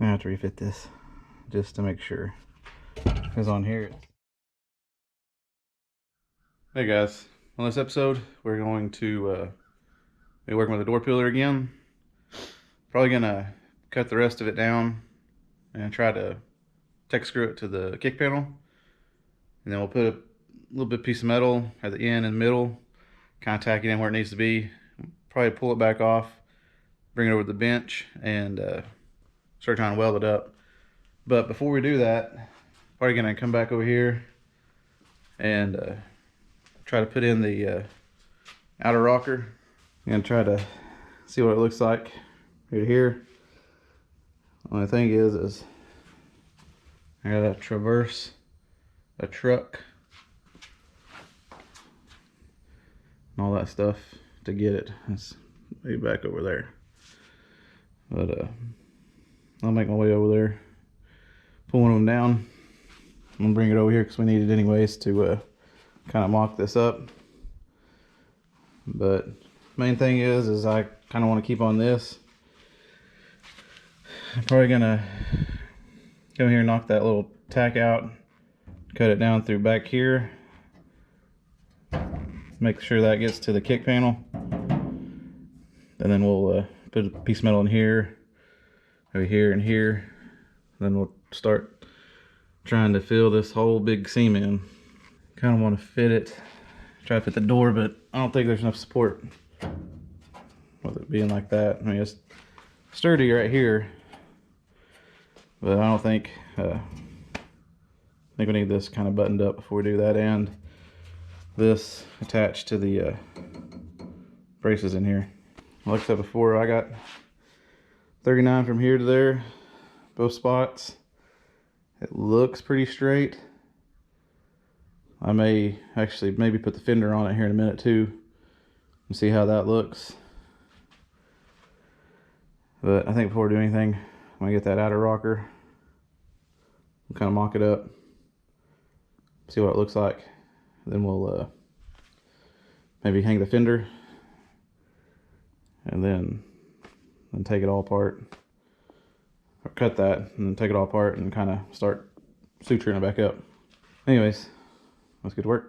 gonna have to refit this just to make sure, because on here hey guys, on this episode we're going to be working with a door peeler again. Probably gonna cut the rest of it down and try to tech screw it to the kick panel, and then we'll put a little bit piece of metal at the end and middle, kind of tack it in where it needs to be. Probably pull it back off, bring it over to the bench, and start trying to weld it up. But before we do that, probably gonna come back over here and try to put in the outer rocker. I'm gonna try to see what it looks like right here. Only thing is I gotta traverse a truck and all that stuff to get it. It's way back over there. But I'll make my way over there, pull one of them down. I'm gonna bring it over here because we need it anyways to kind of mock this up. But main thing is I kind of want to keep on this. I'm probably gonna come here and knock that little tack out, cut it down through back here, make sure that gets to the kick panel, and then we'll put a piece of metal in here, over here, and here. Then we'll start trying to fill this whole big seam in. Kind of want to fit it, try to fit the door, but I don't think there's enough support with it being like that. I mean, it's sturdy right here, but I don't think I think we need this kind of buttoned up before we do that, and this attached to the braces in here. Like I said before, I got 39 from here to there, both spots. It looks pretty straight. I may actually maybe put the fender on it here in a minute too and see how that looks. But I think before we do anything, I'm gonna get that outer rocker, we'll kind of mock it up, see what it looks like. Then we'll maybe hang the fender and then take it all apart, or cut that and then take it all apart and kind of start suturing it back up. Anyways, let's get to work.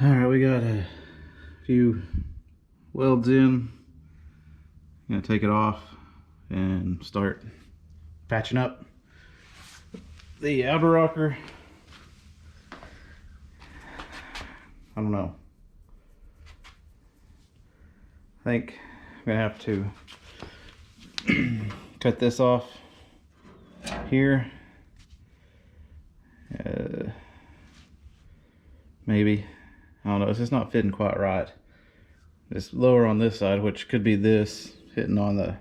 Alright, we got a few welds in. I'm gonna take it off and start patching up the outer rocker. I don't know. I think I'm gonna have to cut this off here. Maybe. I don't know. It's just not fitting quite right. It's lower on this side, which could be this hitting on the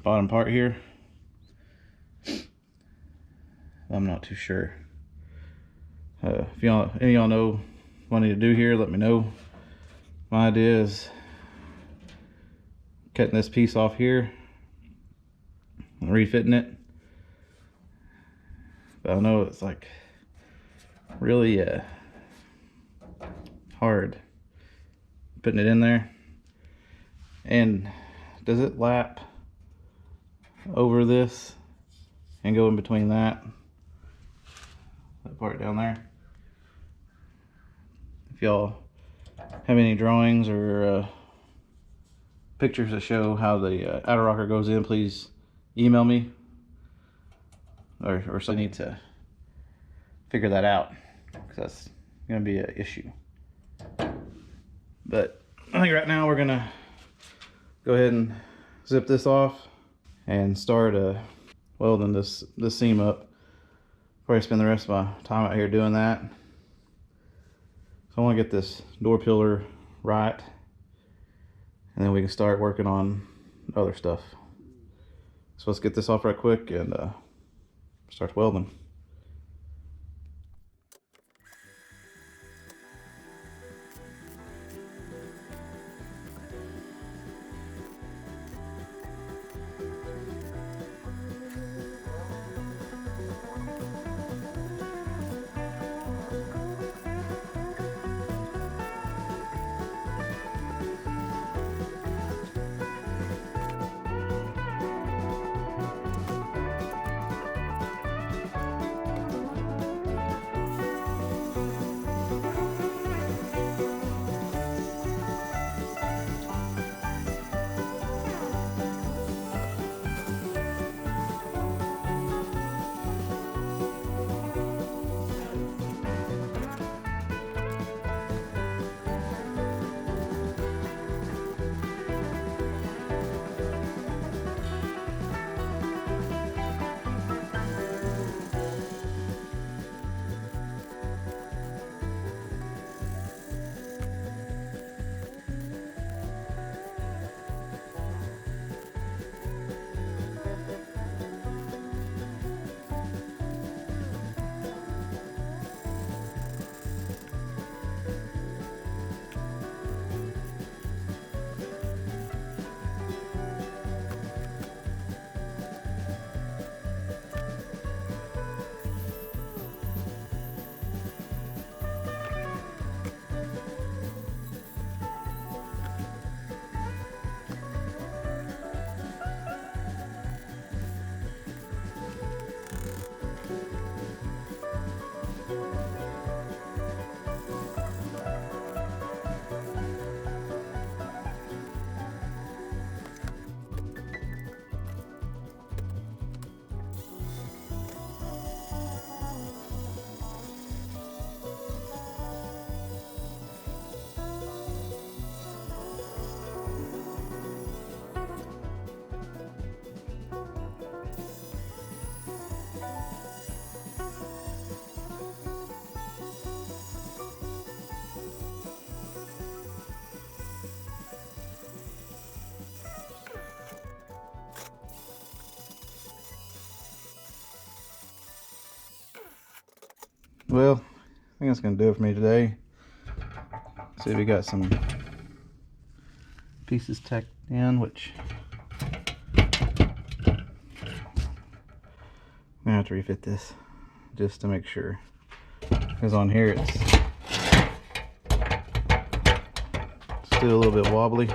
bottom part here. I'm not too sure. If any of y'all know what I need to do here, let me know. My idea is cutting this piece off here and refitting it. But I know it's like really hard putting it in there. And does it lap over this and go in between that part down there? If y'all have any drawings or pictures that show how the outer rocker goes in, please email me, or so I need to figure that out, because that's gonna be an issue. But I think right now we're gonna go ahead and zip this off and start welding this seam up. Probably spend the rest of my time out here doing that. So I want to get this door pillar right, and then we can start working on other stuff. So let's get this off right quick and start welding. Well, I think that's gonna do it for me today. See, we got some pieces tacked in, which I'm gonna have to refit this just to make sure, because on here it's still a little bit wobbly,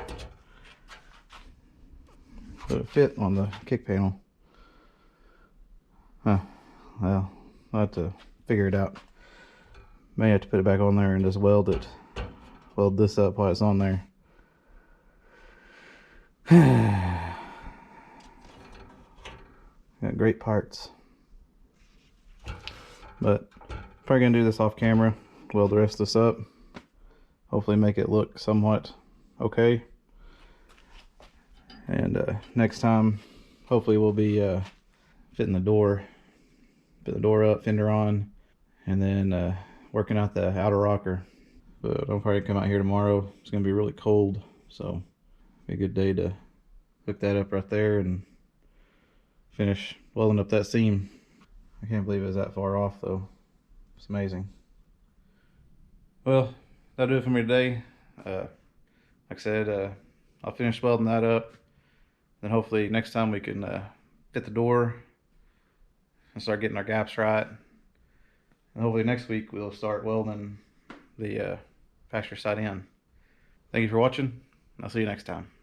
but it fit on the kick panel. Well, I'll have to figure it out. May have to put it back on there and just weld this up while it's on there. Got great parts. But probably gonna do this off camera, weld the rest of this up, hopefully make it look somewhat okay. And next time, hopefully we'll be fitting the door up, fender on, and then working out the outer rocker. But I'll probably come out here tomorrow. It's gonna be really cold, so be a good day to hook that up right there and finish welding up that seam. I can't believe it was that far off though. It's amazing. Well, that'll do it for me today. Like I said, I'll finish welding that up. Then hopefully next time we can fit the door and start getting our gaps right. And hopefully next week we'll start welding the passenger side in. Thank you for watching. I'll see you next time.